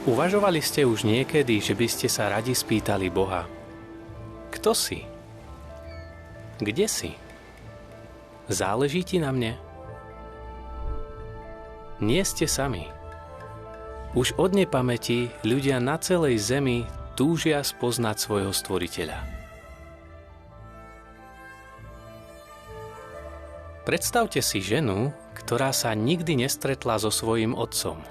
Uvažovali ste už niekedy, že by ste sa radi spýtali Boha: Kto si? Kde si? Záleží ti na mne? Nie ste sami. Už od nepamäti ľudia na celej zemi túžia spoznať svojho stvoriteľa. Predstavte si ženu, ktorá sa nikdy nestretla so svojím otcom.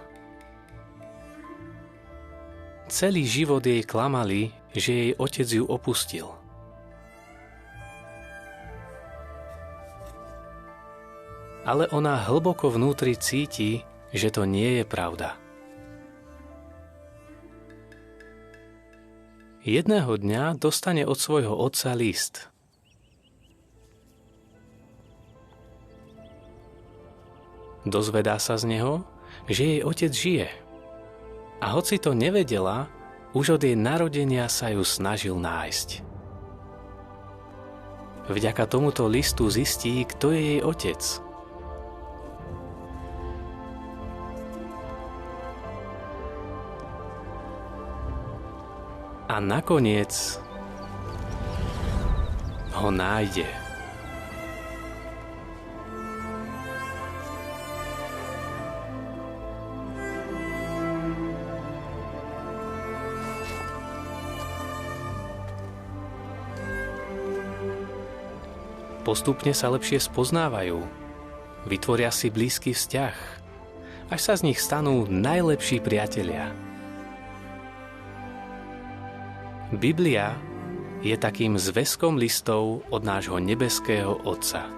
Celý život jej klamali, že jej otec ju opustil. Ale ona hlboko vnútri cíti, že to nie je pravda. Jedného dňa dostane od svojho otca list. Dozvedá sa z neho, že jej otec žije. A hoci to nevedela, už od jej narodenia sa ju snažil nájsť. Vďaka tomuto listu zistí, kto je jej otec. A nakoniec ho nájde. Postupne sa lepšie spoznávajú, vytvoria si blízky vzťah, až sa z nich stanú najlepší priatelia. Biblia je takým zväzkom listov od nášho nebeského Otca.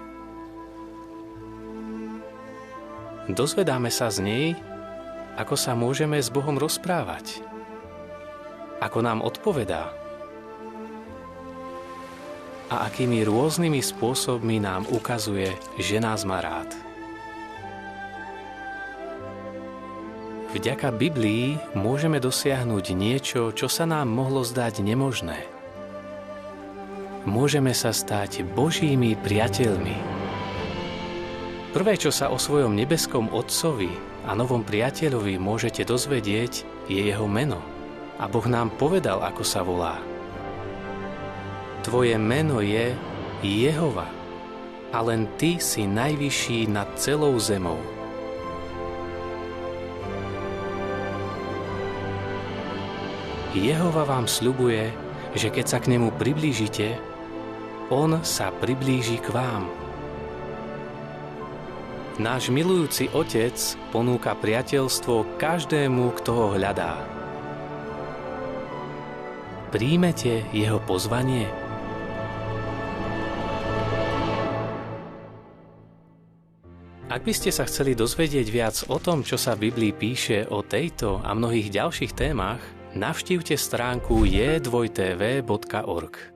Dozvedáme sa z nej, ako sa môžeme s Bohom rozprávať, ako nám odpovedá a akými rôznymi spôsobmi nám ukazuje, že nás má rád. Vďaka Biblii môžeme dosiahnuť niečo, čo sa nám mohlo zdať nemožné. Môžeme sa stať Božími priateľmi. Prvé, čo sa o svojom nebeskom Otcovi a novom priateľovi môžete dozvedieť, je jeho meno. A Boh nám povedal, ako sa volá. Tvoje meno je Jehova a len ty si najvyšší nad celou zemou. Jehova vám sľubuje, že keď sa k nemu priblížite, on sa priblíži k vám. Náš milujúci Otec ponúka priateľstvo každému, kto ho hľadá. Príjmete jeho pozvanie? Ak by ste sa chceli dozvedieť viac o tom, čo sa v Biblii píše o tejto a mnohých ďalších témach, navštívte stránku j2tv.org.